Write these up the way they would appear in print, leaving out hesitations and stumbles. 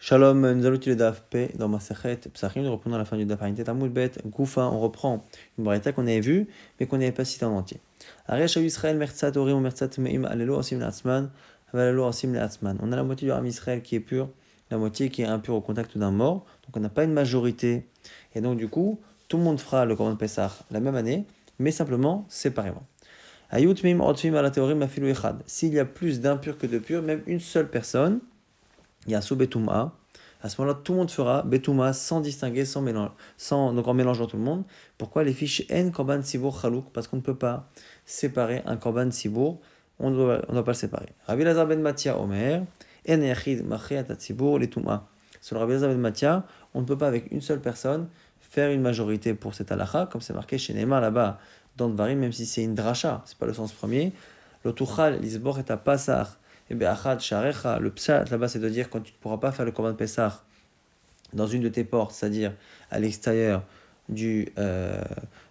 Shalom, nous allons étudier le Daf P dans Masechet Psachim. Nous reprenons à la fin du Daf Haïn Amud Bet Goufa. On reprend une braïta qu'on avait vue, mais qu'on n'avait pas citée en entier. Arish Israël Mertzat Orim ou Mertzat Meim Alelo Asim Leatzman Valelo Asim Leatzman. On a la moitié du Ram Israël qui est pur, la moitié qui est impure au contact d'un mort. Donc on n'a pas une majorité. Et donc du coup, tout le monde fera le Korban Pessah la même année, mais simplement séparément. Ayut Meim Otfim Ala Teorim Afilu Echad. S'il y a plus d'impurs que de purs, même une seule personne, il y a sous Betouma. À ce moment-là, tout le monde fera Betouma sans distinguer, sans mélange, donc en mélangeant tout le monde. Pourquoi les fiches N Korban Sibour Chalouk? Parce qu'on ne peut pas séparer un Korban Sibour, on ne doit pas le séparer. Rabbi Lazar ben Matia Omer, En Yachid Machiat Sibour les Touma. Sur le Rabbi Lazar ben Matia, on ne peut pas avec une seule personne faire une majorité pour cette halakha, comme c'est marqué chez Neymar là-bas dans Dvarim, même si c'est une dracha, c'est pas le sens premier. L'Otuchal Lisbor et à Passar. Et bien, Achad, Sharecha, le pshat là-bas, c'est de dire quand tu ne pourras pas faire le Korban Pessah dans une de tes portes, c'est-à-dire à l'extérieur de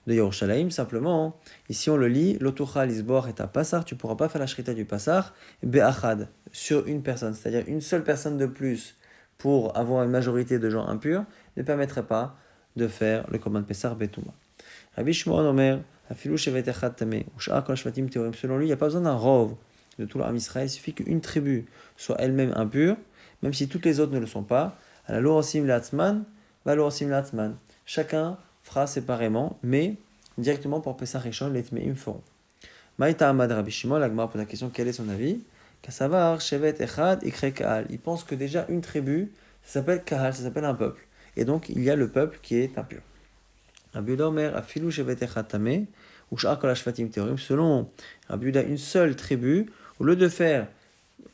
Yerushalayim, simplement, ici on le lit, l'Otucha Lisbor et à Passar, tu ne pourras pas faire la Shrita du Passar, Be'achad, sur une personne, c'est-à-dire une seule personne de plus pour avoir une majorité de gens impurs, ne permettrait pas de faire le Korban Pessah Betouma. Rabbi Shimon Omer, Afilu Shevet Echad Tameh, Ush'ar Kol Shvatim Teorim, selon lui, il n'y a pas besoin d'un rov de tout l'Am Israël, il suffit qu'une tribu soit elle-même impure, même si toutes les autres ne le sont pas. La Lorasim Latzman, va Lorasim Latzman. Chacun fera séparément, mais directement pour Pesach Rishon, les Tmeim feront. Maïta Ahmad Rabbi Shimon, l'Agmar pose la question quel est son avis? Kassavar, Shevet Echad, Ikre Kahal. Il pense que déjà une tribu, ça s'appelle Kahal, ça s'appelle un peuple. Et donc il y a le peuple qui est impur. Rabbi Yehuda Omer, Afilu Shevet Echad Tameh, ou Sh'ar Kol Hashvatim Teorim. Selon Rabbi Yehuda, une seule tribu, au lieu de faire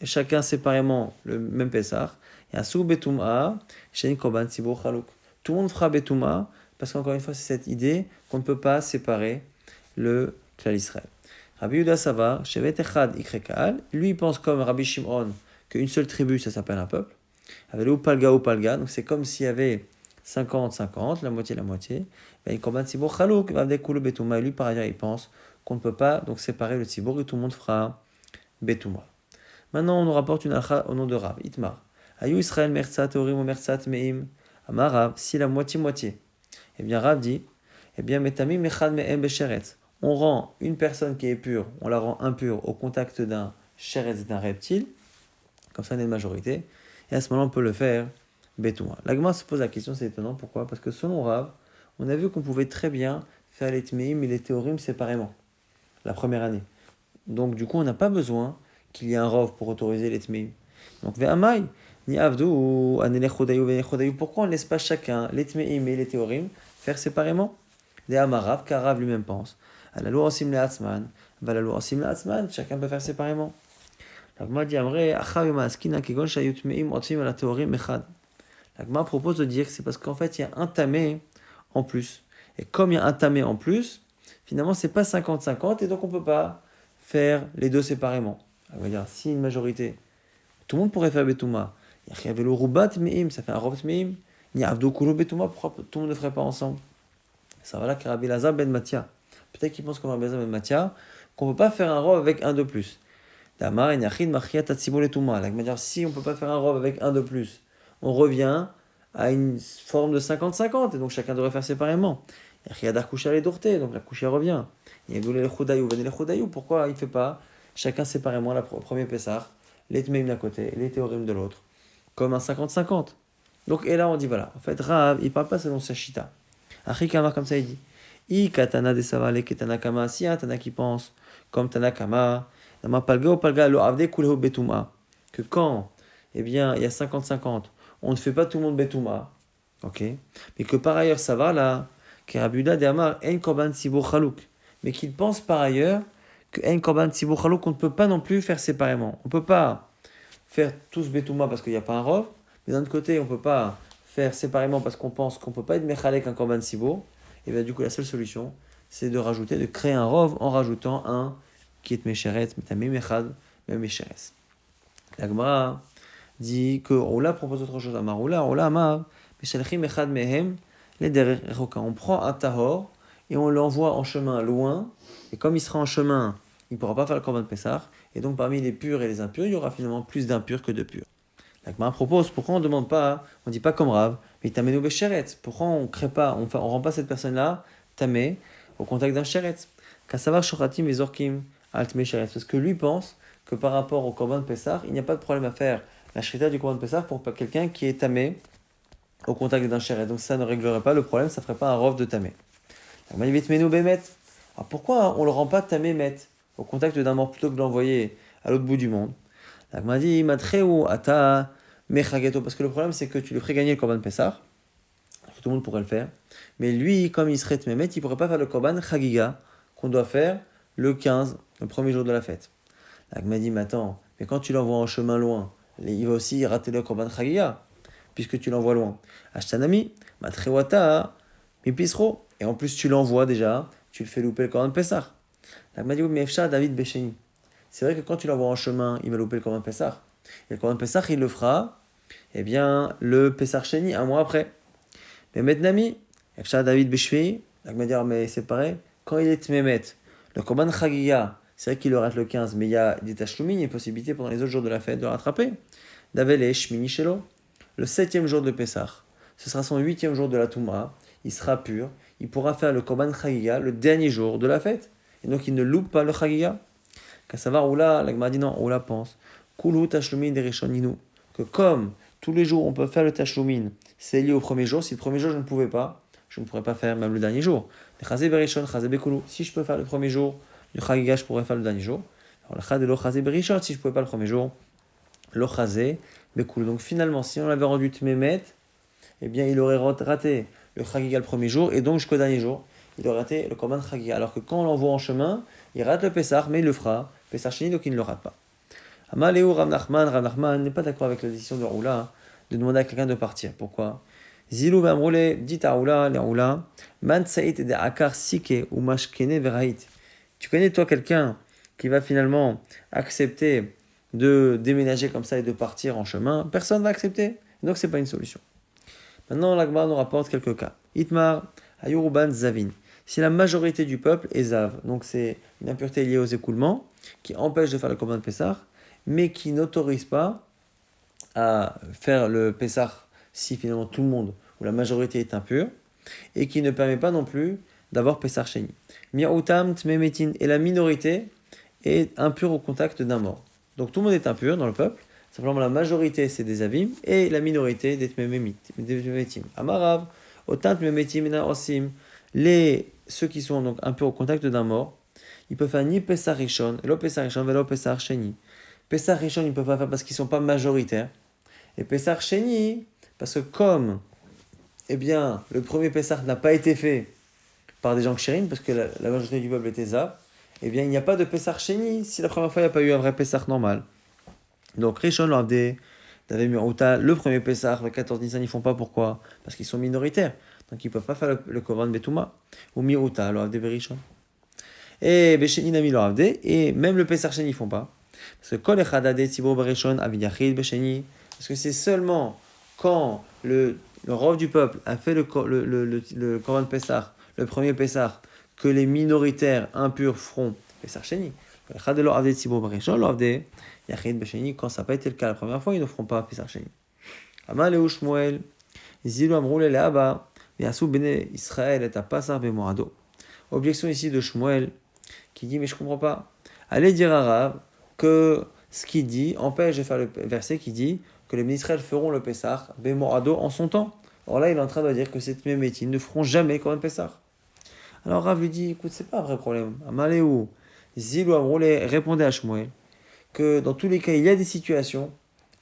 chacun séparément le même Pessah, et un sou Betouma, Shein Korban Tzibur Chalouk. Tout le monde fera Betouma, parce qu'encore une fois, c'est cette idée qu'on ne peut pas séparer le Klal Israël. Rabbi Yehuda Savar, Shevet Echad Ikre Kahal, lui il pense comme Rabbi Shimon qu'une seule tribu, ça s'appelle un peuple. Avec le Palga ou Palga, donc c'est comme s'il y avait 50-50, la moitié. Ben, Korban Tzibur Chalouk, va avec le Betouma. Et lui, par ailleurs, il pense qu'on ne peut pas donc séparer le Tzibur et tout le monde fera Betouma. Maintenant, on nous rapporte une halakha au nom de Rav, Itmar. Ayu Israël Mertzat Orim ou Mertzat Meim. Amar Rav, si la moitié. Eh bien, Rav dit, eh bien, Metamim Mechad Mehem Besheretz. On rend une personne qui est pure, on la rend impure au contact d'un sheretz, d'un reptile, comme ça on est une majorité, et à ce moment-là on peut le faire Betouma. L'Agma se pose la question, c'est étonnant, pourquoi? Parce que selon Rav, on a vu qu'on pouvait très bien faire les Tmeim et les Théorim séparément, la première année. Donc du coup, on n'a pas besoin qu'il y ait un rov pour autoriser les tmeim. Donc ve'amai, ni avdu ou anelechodayu ve'nechodayu. Pourquoi on ne laisse pas chacun, les tmeim et les théorim, faire séparément? Des amarav, car Rav lui-même pense. Alalou asim le'atzman, valalou asim le'atzman, chacun peut faire séparément. L'agma dit amre, achav yomaaskina kegon shayut tmeim otzim ala théorim mechad. L'agma propose de dire que c'est parce qu'en fait, il y a un tamé en plus. Et comme il y a un tamé en plus, finalement, c'est pas 50-50, et donc on ne peut pas faire les deux séparément. On va dire, si une majorité, tout le monde pourrait faire Betouma. Il y avait le Roubat Meim, ça fait un Rob Meim. Il y a Avdo Koulo Betouma, pourquoi tout le monde ne ferait pas ensemble? Ça va là que Rabbi Lazar ben Matia. Peut-être qu'il pense comme Rabbi Lazar ben Matia qu'on ne peut pas faire un robe avec un de plus. Damar, Yachid, Machiat, Tatsibol et Touma. Si on ne peut pas faire un robe avec un de plus, on revient à une forme de 50-50, et donc chacun devrait faire séparément. Yachidar Kouchar et Dourté, donc la Kouchar revient. Yagoulé le Choudayou, venez le Choudayou, pourquoi il ne fait pas chacun séparément le premier Pessah, les Tmeim d'un côté et les Théorim de l'autre, comme un 50-50. Donc, et là on dit voilà, en fait, Rav, il ne parle pas selon sa Shita. Achikama, comme ça il dit. I katana de savale ketana kama, si un Tana qui pense comme Tanakama, Nama palga ou palga lo avde kuleho betuma, que quand, eh bien, il y a 50-50, on ne fait pas tout le monde betuma, ok, mais que par ailleurs ça va là, Kerabuda de Amar en korban sibur chalouk, mais qu'il pense par ailleurs que en korban sibur chalouk, on ne peut pas non plus faire séparément. On ne peut pas faire tous betuma parce qu'il n'y a pas un rov, mais d'un autre côté, on ne peut pas faire séparément parce qu'on pense qu'on ne peut pas être mechalek un korban sibur. Et bien du coup, la seule solution, c'est de rajouter, de créer un rov en rajoutant un qui est mesheret, metamim echad, même mesheres. La Gemara dit que Ola propose autre chose. Amar Ola Amar, meshalchim echad mehem, les derrière on prend un tahor et on l'envoie en chemin loin, et comme il sera en chemin, il ne pourra pas faire le korban de Pessah, et donc parmi les purs et les impurs, il y aura finalement plus d'impurs que de purs. La Gemara propose, pourquoi on ne demande pas, on ne dit pas comme Rav, mais tamé ou béchéret. Pourquoi on crée pas, on rend pas cette personne-là tamé au contact d'un chéret? Kassavar shochatim et zorkim altme chéret. Parce que lui pense que par rapport au korban de Pessah, il n'y a pas de problème à faire la shrita du korban de Pessah pour quelqu'un qui est tamé au contact d'un chéret. Donc ça ne réglerait pas le problème, ça ne ferait pas un rov de tamé. La Gemara dit bémet. Alors pourquoi on ne le rend pas tamé met au contact d'un mort plutôt que de l'envoyer à l'autre bout du monde? La Gemara dit matreu ata mechageto, parce que le problème c'est que tu lui ferais gagner le korban Pessah, tout le monde pourrait le faire, mais lui, comme il serait tmémet, il ne pourrait pas faire le korban chagiga qu'on doit faire le 15, le premier jour de la fête. La Gemara dit mais attends, mais quand tu l'envoies en chemin loin, il va aussi rater le korban chagiga, puisque tu l'envoies loin. Ashtanami, matreu ata mipisro, et en plus tu l'envoies déjà, tu le fais louper le korban Pessah. La Gemara dit mais Efsha David Besheni. C'est vrai que quand tu l'envoies en chemin, il va louper le korban Pessah. Et le korban Pessah, il le fera, eh bien, le Pessah Sheni, un mois après. Mais Mednami, Efsha David Beshvi, la Gemara dit, mais c'est pareil, quand il est Tmemet, le korban Chagiya, c'est vrai qu'il le rate le 15, mais il y a des tachloumines, il y a une possibilité pendant les autres jours de la fête de le rattraper. Davele Shmini Shelo, le 7e jour de Pessah, ce sera son 8e jour de la Touma, il sera pur, il pourra faire le korban Chagiya le dernier jour de la fête. Et donc il ne loupe pas le Chagiya. Qu'à savoir, Oula, la Gemara dit non, Oula pense, Kulu Tashlumin Dereshoninu, que comme tous les jours on peut faire le Tashlumin, c'est lié au premier jour. Si le premier jour je ne pouvais pas, je ne pourrais pas faire même le dernier jour. Si je peux faire le premier jour du Chagiga, je pourrais faire le dernier jour. Alors le Chazé lo Chazé Berishon, si je ne pouvais pas le premier jour, lo Chazé Bekulu. Donc finalement, si on l'avait rendu Tmemet, eh bien il aurait raté le Chagiga le premier jour, et donc jusqu'au dernier jour, il aurait raté le Korban Chagiga. Alors que quand on l'envoie en chemin, il rate le Pessah, mais il le fera. Pessah Sheni, donc il ne le rate pas. Amaleu Rav Nachman n'est pas d'accord avec la décision de Roula de demander à quelqu'un de partir. Pourquoi? Zilou Vamroule dit à Roula, les Roula, Man Saït de Akar Sike ou Mashkene Verhaït. Tu connais toi quelqu'un qui va finalement accepter de déménager comme ça et de partir en chemin? Personne ne va accepter. Donc c'est pas une solution. Maintenant, l'Agmar nous rapporte quelques cas. Itmar, Ayuruban Zavin. Si la majorité du peuple est Zav, donc c'est une impureté liée aux écoulements, qui empêche de faire le Korban Pessah, mais qui n'autorise pas à faire le Pessah si finalement tout le monde ou la majorité est impure, et qui ne permet pas non plus d'avoir Pessah Sheni. Miautam Tmemetin, et la minorité est impure au contact d'un mort. Donc tout le monde est impur dans le peuple, simplement la majorité c'est des avim, et la minorité des Tmemetim. Amarav, Otam Tmemetim na Osim, ceux qui sont donc impurs au contact d'un mort, ils peuvent faire ni Pessah Rishon, Velo Pessah Rishon, Velo Pessah Sheni. Pessah Rishon, ils ne peuvent pas faire parce qu'ils ne sont pas majoritaires. Et Pessah Sheni, parce que comme eh bien, le premier Pessah n'a pas été fait par des gens kshérim, parce que la majorité du peuple était Zav, eh bien, il n'y a pas de Pessah Sheni si la première fois il n'y a pas eu un vrai Pessah normal. Donc Rishon, l'Avdé, le premier Pessah, avec 14 Nissan, ils ne font pas. Pourquoi? Parce qu'ils sont minoritaires. Donc ils ne peuvent pas faire le Korban Betouma. Ou Miouta, l'Avdé Berishon. Et Besheni Nami l'Avdé, et même le Pessah Sheni, ils ne font pas. Parce que Kol Echadade Tzibo Berishon Avidachid Besheni. Parce que c'est seulement quand le rov du peuple a fait le Korban Pessah, le premier Pessah, que les minoritaires impurs feront Pessah Sheni. Quand ça n'a pas été le cas la première fois, ils ne feront pas Pessah Sheni. Amal et Shmuel, Zilu Amroule le Abba, Yasu Bene Israël et Apasar Bemoado. Objection ici de Shmuel qui dit mais je ne comprends pas. Allez dire à Rav que ce qu'il dit empêche de faire le verset qui dit que les Israël feront le Pessah Bemoado en son temps. Or là il est en train de dire que cette même métier ne feront jamais comme un Pessah. Alors Rav lui dit écoute c'est pas un vrai problème. Amal et Zilu Amroule répondait à Shmuel que dans tous les cas, il y a des situations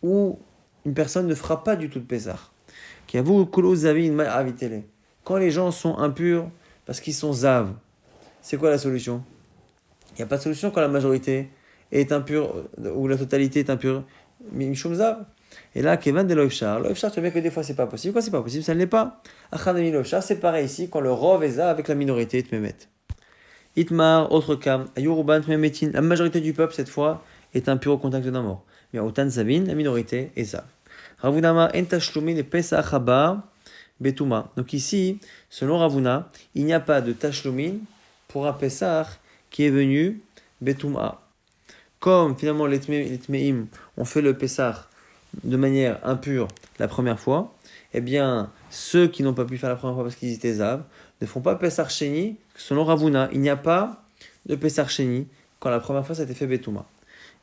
où une personne ne fera pas du tout de Pessah. Quand les gens sont impurs parce qu'ils sont zav, c'est quoi la solution? Il n'y a pas de solution quand la majorité est impure ou la totalité est impure. Mishum zav. Et là, Kevan de l'Oifchar, tu vois bien que des fois c'est pas possible. Quand c'est pas possible, ça ne l'est pas. Achadami l'Oifchar, c'est pareil ici quand le rov est zav avec la minorité Tmemet. Itmar, autre cas, Ayuruban Tmemetin, la majorité du peuple cette fois est impur au contact d'un mort. Mais Otan Zavin, la minorité est Zav. Ravunama entashlumin et Pesach haba betuma. Donc ici, selon Ravuna, il n'y a pas de tashlumin pour un Pesach qui est venu betuma. Comme finalement les Tmeim ont fait le Pesach de manière impure la première fois, eh bien, ceux qui n'ont pas pu faire la première fois parce qu'ils étaient zav, ne font pas Pessar Sheni selon Ravuna. Il n'y a pas de Pessar Sheni quand la première fois ça a été fait Betouma.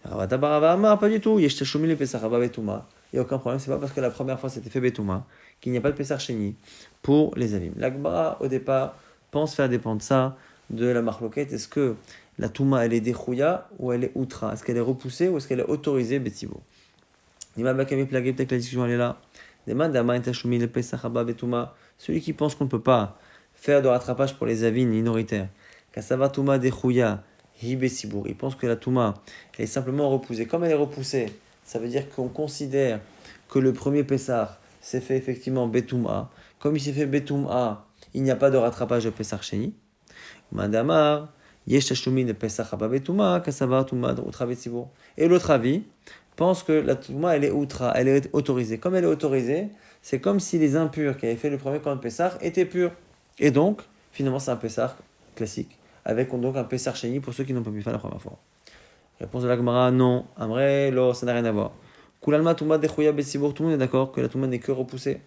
Ravata Barava Amar, pas du tout. Yesh Teshumi le Pessar Haba Betouma. Il n'y a aucun problème, c'est pas parce que la première fois c'était fait Betouma qu'il n'y a pas de Pessar Sheni pour les avim. L'Agmara, au départ, pense faire dépendre ça de la marloquette. Est-ce que la Touma elle est déchouya ou elle est outra? Est-ce qu'elle est repoussée ou est-ce qu'elle est autorisée Betibo? Nima Bakami Plagé, peut-être que la discussion elle est là. Celui qui pense qu'on ne peut pas faire de rattrapage pour les avines minoritaires, Kasava Touma Dechouya, Hibesibour, il pense que la Touma elle est simplement repoussée. Comme elle est repoussée, ça veut dire qu'on considère que le premier Pessar s'est fait effectivement Betouma. Comme il s'est fait Betouma, il n'y a pas de rattrapage de Pessar Sheni. Madamar, Yesh Tashlumin de Pessar Haba Betouma, Kasava Touma Utra Besibour. Et l'autre avis pense que la Touma, elle est outra, elle est autorisée. Comme elle est autorisée, c'est comme si les impurs qui avaient fait le premier Korban Pessar étaient purs. Et donc, finalement, c'est un Pessar classique, avec donc un Pessar Sheni pour ceux qui n'ont pas pu faire la première fois. Réponse de la Gemara, non. Amre, lo, ça n'a rien à voir. Kulalma Touma Dechouya Bessibour, tout le monde est d'accord que la Touma n'est que repoussée.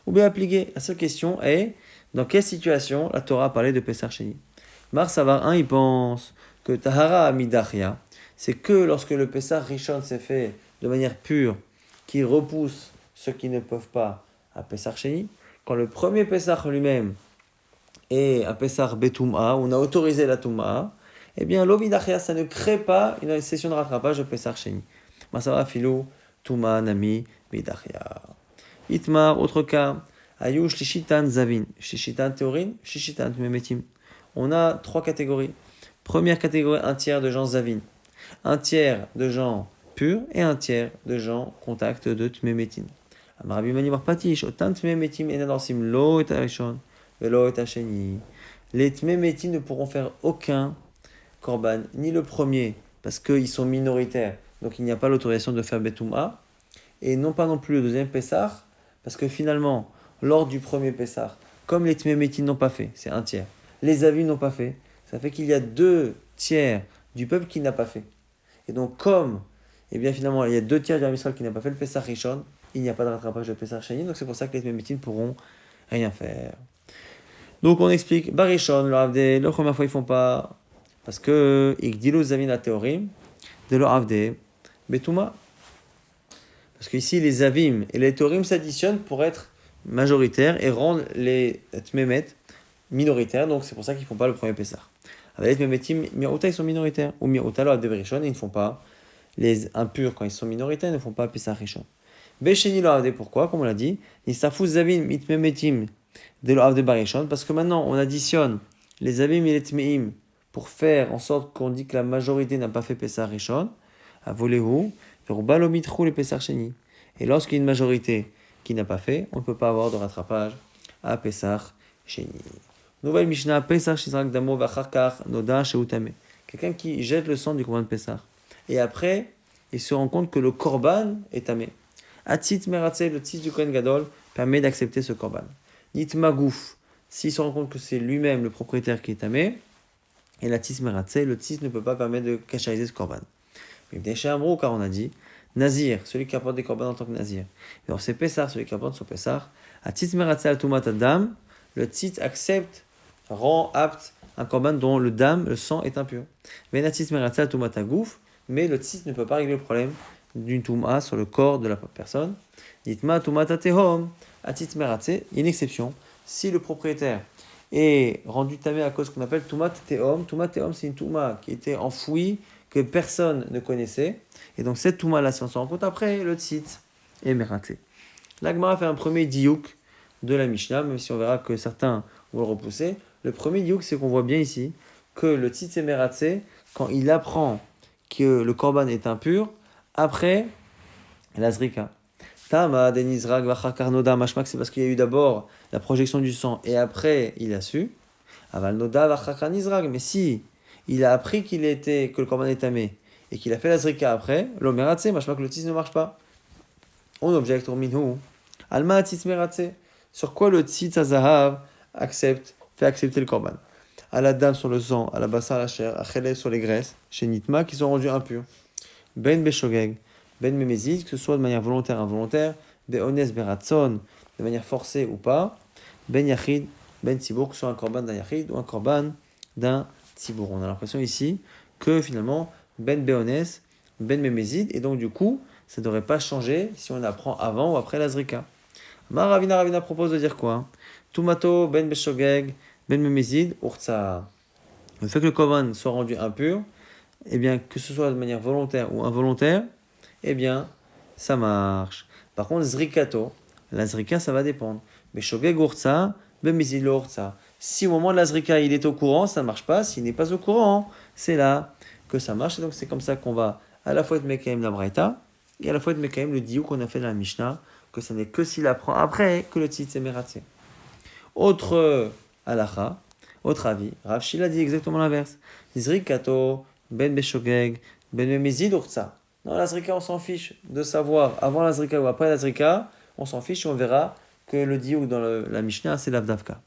Ou bien appliquée. La seule question est, dans quelle situation la Torah a parlé de Pessar Sheni? Mar Savar 1, il pense que Tahara Amidachia, c'est que lorsque le Pessar Rishon s'est fait de manière pure, qui repousse ceux qui ne peuvent pas à Pessar Sheni, quand le premier Pessar lui-même est un Pessar Betouma, on a autorisé la Touma, eh bien l'Ovidachia, ça ne crée pas une session de rattrapage de Pessar Sheni. Masara Filou, Touma, Nami, Vidachia. Itmar, autre cas, Ayush, Shishitan, Zavin, Shishitan, Théorin, Shishitan, Memetim. On a trois catégories. Première catégorie, un tiers de gens Zavin. Un tiers de gens purs et un tiers de gens contact de Tmemetin. Amarabi Mani Bar Patish, Otan Tmemetim Enadorsim Lo et Arishon, Velo et Asheni. Les Tmemetim ne pourront faire aucun korban, ni le premier, parce qu'ils sont minoritaires, donc il n'y a pas l'autorisation de faire Betouma, et non pas non plus le deuxième Pessar, parce que finalement, lors du premier Pessar, comme les Tmemetim n'ont pas fait, c'est un tiers, les Avim n'ont pas fait, ça fait qu'il y a 2 tiers du peuple qui n'a pas fait. Et donc, comme, eh bien, finalement, il y a 2 tiers du Israël qui n'a pas fait le Pessah Rishon, il n'y a pas de rattrapage de Pessah Sheni, donc c'est pour ça que les Tmémitim ne pourront rien faire. Donc, on explique, Barishon, le Avdé, la première fois, ils ne font pas, parce que, Igdilu Zavin Théorim, de leur Avdé, Betouma. Parce qu'ici, les Avim et les Théorim s'additionnent pour être majoritaires et rendre les Tmémet minoritaires, donc c'est pour ça qu'ils ne font pas le premier Pessah. Avec les Tmémetim, Mirouta, ils sont minoritaires, ou Mirouta, le Avdé Barishon, ils ne font pas. Les impurs, quand ils sont minoritaires, ne font pas Pessah Rishon. Besheni lo avde, pourquoi? Comme on l'a dit, Nisafou zavin mitmemetim de lo avde barishon, parce que maintenant on additionne les avim et les tmeim pour faire en sorte qu'on dit que la majorité n'a pas fait Pessah Rishon, à volehu, veruba lo mitrou le Pessah Sheni. Et lorsqu'il y a une majorité qui n'a pas fait, on ne peut pas avoir de rattrapage à Pessah Sheni. Nouvelle Mishnah, Pessah Shizrak Damo Vacharkar Noda Sheutame. Quelqu'un qui jette le sang du Korban de Pessah. Et après, il se rend compte que le korban est tamé. Atzit meratze, le tzit du Kohen Gadol, permet d'accepter ce korban. Nit magouf, s'il se rend compte que c'est lui-même le propriétaire qui est tamé, et la tzit meratze, le tzit ne peut pas permettre de cachariser ce korban. Mais Bnei Amrou, car on a dit, Nazir, celui qui apporte des korban en tant que Nazir. Alors c'est Pessar, celui qui apporte son Pessar. Atzit meratze al tumat adam, le tzit accepte, rend apte un korban dont le dam, le sang est impur. Mais atzit meratze al tumat agouf, mais le tzit ne peut pas régler le problème d'une touma sur le corps de la personne. Ditma tumata tehom, atit meratse, il y a une exception. Si le propriétaire est rendu tamé à cause qu'on appelle tumat tehom, c'est une touma qui était enfouie, que personne ne connaissait. Et donc cette touma-là, si on s'en rend compte, après, le tzit est meraté. L'Agmara fait un premier diouk de la Mishnah, même si on verra que certains vont le repousser. Le premier diouk, c'est qu'on voit bien ici que le tzit est meraté quand il apprend que le korban est impur après la zrika. Tama denizrag vachakar noda mashmak, c'est parce qu'il y a eu d'abord la projection du sang et après il a su. Aval noda vachakar nizrag, mais si il a appris que le korban est tamé et qu'il a fait la zrika après, l'omeratse mashmak, le tis ne marche pas. On objecte au minhu. Alma tis meratse, sur quoi le tis azahav fait accepter le korban? À la dame sur le sang, à la bassa à la chair, à chélé sur les graisses, chez Nitma qui sont rendus impurs. Ben Beshogeg, ben memezid, que ce soit de manière volontaire ou involontaire, be'ones beratson, de manière forcée ou pas, ben yachid, ben tzibour, que ce soit un korban d'un yachid ou un korban d'un tzibour. On a l'impression ici que finalement, ben be'ones, ben memezid, et donc du coup, ça ne devrait pas changer si on apprend avant ou après la zrika. Ravina propose de dire quoi? Tumato, ben beshogeg, ben memezid, urtsa. Le fait que le korban soit rendu impur, eh bien, que ce soit de manière volontaire ou involontaire, eh bien, ça marche. Par contre, zrikato, la zrika, ça va dépendre. Mais shogeg urtsa, bemizil urtsa. Si au moment de la zrika, il est au courant, ça ne marche pas. S'il n'est pas au courant, c'est là que ça marche. Et donc, c'est comme ça qu'on va à la fois être mekaim la braïta et à la fois être mekaim le diou qu'on a fait dans la Mishnah, que ce n'est que s'il apprend après que le tzitz est mératsé. Autre halacha, autre avis, Rav Shila dit exactement l'inverse. Zrikato, ben beshogeg, ben memizid urtsa. Non, la zrika, on s'en fiche de savoir avant la zrika ou après la zrika, on s'en fiche et on verra que le diouk dans la Mishnah, c'est l'avdavka.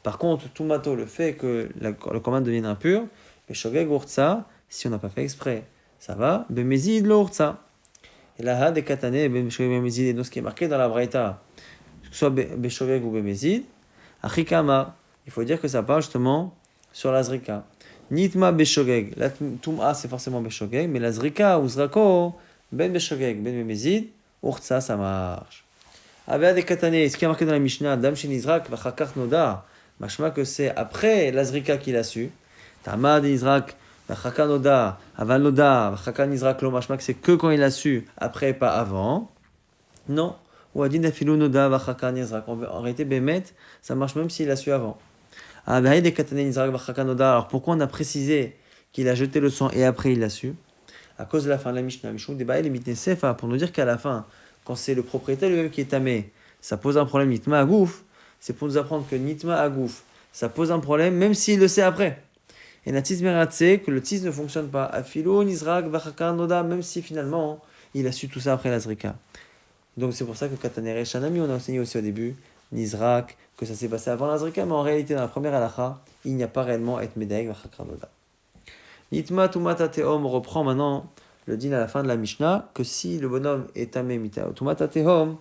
Par contre, tumato, le fait que le commande devienne impur, beshogeg urtsa, si on n'a pas fait exprès, ça va, ben memizid lo urtsa. Et là, des katané, ben beshogeg, ben memizid, et donc ce qui est marqué dans la braïta, que ce soit beshogeg ou bemezid, achikama, il faut dire que ça parle justement sur la zrika. Nitma beshogeg, la tum'a c'est forcément beshogeg, mais la zrika ou zrako, ben beshogeg, ben memezid, urtsa ça marche. Abia de katane, ce qui est marqué dans la Mishnah, dam shenizrak vachakach noda, machma que c'est après la zrika qu'il a su. Tamad nizrak vachakach noda, aval noda, vachakach nizrak lo, machma que c'est que quand il a su, après pas avant. Non. Ou adin afilu noda vachakach nizrak. En réalité, bemet, ça marche même s'il a su avant. Alors pourquoi on a précisé qu'il a jeté le sang et après il l'a su? À cause de la fin de la Mishnah. Pour nous dire qu'à la fin, quand c'est le propriétaire lui-même qui est tamé, ça pose un problème nitma agouf. C'est pour nous apprendre que nitma agouf, ça pose un problème même s'il le sait après. Et natis meratse, que le tis ne fonctionne pas. Afilo nizrak vachakar noda, même si finalement il a su tout ça après la zrika. Donc c'est pour ça que Katanere Shanami, on a enseigné aussi au début, Nizrak, que ça s'est passé avant la Zrika, mais en réalité dans la première halakha, il n'y a pas réellement et Medaeg Vachakardoda. Nitma Tumata Tehom reprend maintenant le din à la fin de la Mishnah, que si le bonhomme est tamé mitao Tumata Tehom,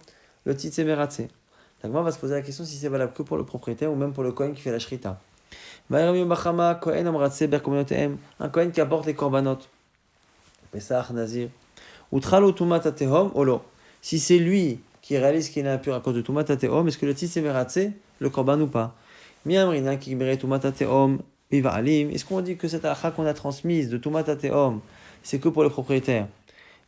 le titre est meratse. Donc on va se poser la question si c'est valable que pour le propriétaire ou même pour le Kohen qui fait la Shrita. Un Kohen qui apporte les korbanot. Pesach, Nazir. Utralo Tumata Tehom, Olo. Si c'est lui qui réalise qu'il est impur à cause de Tumata Tehom, est-ce que le tis est mératsé, le korban ou pas? Miamrina qui mérite Tumata Tehom, Biva Alim. Est-ce qu'on dit que cette halakha qu'on a transmise de Tumata Tehom, c'est que pour le propriétaire?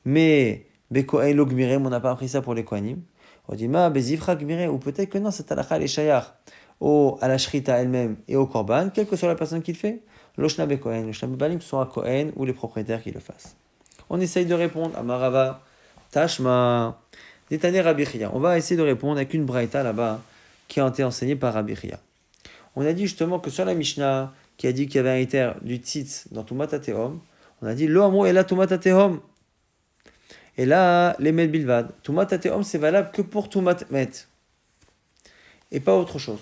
Mais Bekohen lo gmirem, on n'a pas appris ça pour les kohanim. On dit ma bezifra gmirem, ou peut-être que non, cette halakha elle est shayar à la shrita elle-même et au korban, quelle que soit la personne qui le fait. Loshna Bekohen, Loshna Bebalim, ce soit Kohen ou les propriétaires qui le fassent. On essaye de répondre à Marava. Tashma, Détané Rabbi Chia. On va essayer de répondre avec une braïta là-bas qui a été enseignée par Rabbi Chia. On a dit justement que sur la Mishnah qui a dit qu'il y avait un éther du tzitz dans Tumata Tehom, on a dit lo amo et la Tumata Tehom. Et là, les met bilvad. Tumata Tehom c'est valable que pour Tumat met et pas autre chose.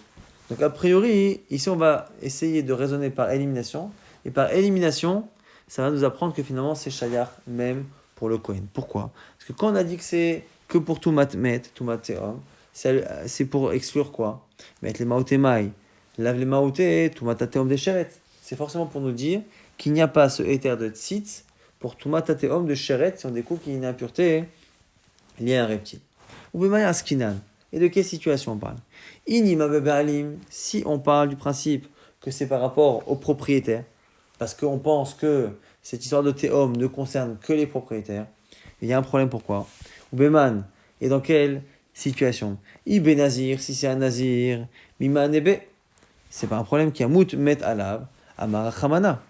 Donc a priori, ici on va essayer de raisonner par élimination. Et par élimination, ça va nous apprendre que finalement c'est shayar même pour le Kohen. Pourquoi? Parce que quand on a dit que c'est que pour Tumat Met, Tumat Tehom, c'est pour exclure quoi? Mettre les maotemai, lave les maoté, Tumat Tehom des Sheret. C'est forcément pour nous dire qu'il n'y a pas ce éther de tzitz pour Tumat Tehom de Sheret si on découvre qu'il y a une impureté liée à un reptile. Ou Bemaya Askinan. Et de quelle situation on parle? Inima Bebalim, si on parle du principe que c'est par rapport au propriétaire, parce qu'on pense que cette histoire de Théom ne concerne que les propriétaires, il y a un problème pourquoi? Ubeman, et dans quelle situation? Ibe Nazir, si c'est un Nazir, Mima Nebe, c'est pas un problème qui a mout met alav, Amara Chamana.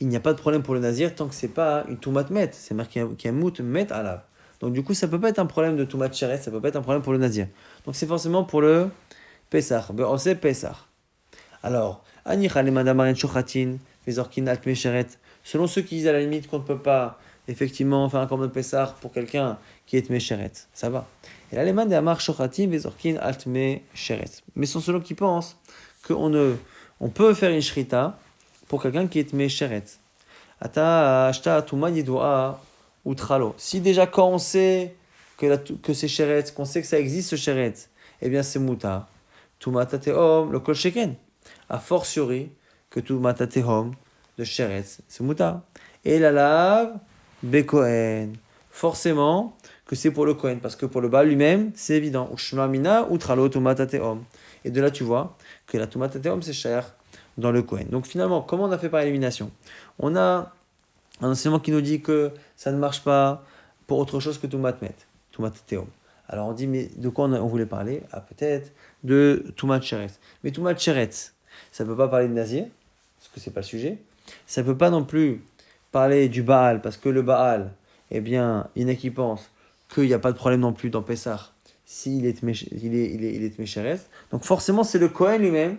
Il n'y a pas de problème pour le Nazir tant que c'est pas une Tumat met, c'est marqué qui a mout met alav. Donc du coup, ça peut pas être un problème de Tumat Sheret, ça peut pas être un problème pour le Nazir. Donc c'est forcément pour le Pesach, Be'ose Pesach. Alors, Anicha le Madamarin Shochatin, Vezorkin Altme Sheret. Selon ceux qui disent à la limite qu'on ne peut pas effectivement faire un korban de Pessah pour quelqu'un qui est Tmesheret, ça va. Et là, les man de Amar Shochatim Vezorkin Altme Sheret. Mais ce sont ceux qui pensent on peut faire une shrita pour quelqu'un qui est Tmesheret. Ata Ashta Tuma Yidua ou tralo. Si déjà quand on sait que c'est sheretz, qu'on sait que ça existe ce sheretz, eh bien c'est mutar. Tumata tehom, le kol sheken. A fortiori que tumata tehom de sheretz, c'est mutar. Et la lave, bekohen. Forcément que c'est pour le kohen, parce que pour le Baal lui-même, c'est évident. Ushma mina ou tralo tumata tehom. Et de là, tu vois que la tumata tehom, c'est cher dans le kohen. Donc finalement, comment on a fait par élimination? On a un enseignement qui nous dit que ça ne marche pas pour autre chose que Tumat Met, Tumat Teom. Alors on dit, mais de quoi on voulait parler? Ah, peut-être de Tumat Sheretz. Mais Tumat Sheretz, ça ne peut pas parler de Nazir, parce que ce n'est pas le sujet. Ça ne peut pas non plus parler du Baal, parce que le Baal, eh bien, il y en a qui pensent qu'il n'y a pas de problème non plus dans Pessah, s'il est Tmei. Donc forcément, c'est le Kohen lui-même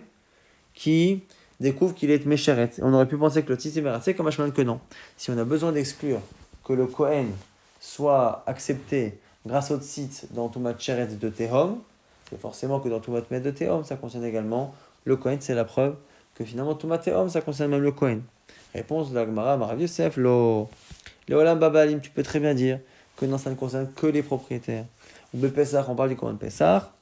qui découvre qu'il est Méchéret. On aurait pu penser que le Tzitz est Mératzé, comme Hachman que non. Si on a besoin d'exclure que le Kohen soit accepté grâce au Tzitz dans Tumat Chéret de Tehom, c'est forcément que dans Tumat Met de Tehom, ça concerne également le Kohen. C'est la preuve que finalement Tumat Tehom, ça concerne même le Kohen. Réponse de la Gemara, Marav Yosef, le Olam Babalim, tu peux très bien dire que non, ça ne concerne que les propriétaires. Ou le Pessah, on parle du Kohen Pessah,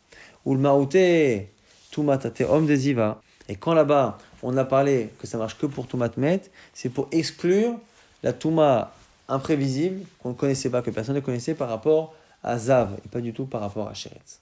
ou le Maouté, Tumat Tehom des Iva. Et quand là-bas, on a parlé que ça marche que pour Toumat Met, c'est pour exclure la Touma imprévisible qu'on ne connaissait pas, que personne ne connaissait par rapport à Zav, et pas du tout par rapport à Sheretz.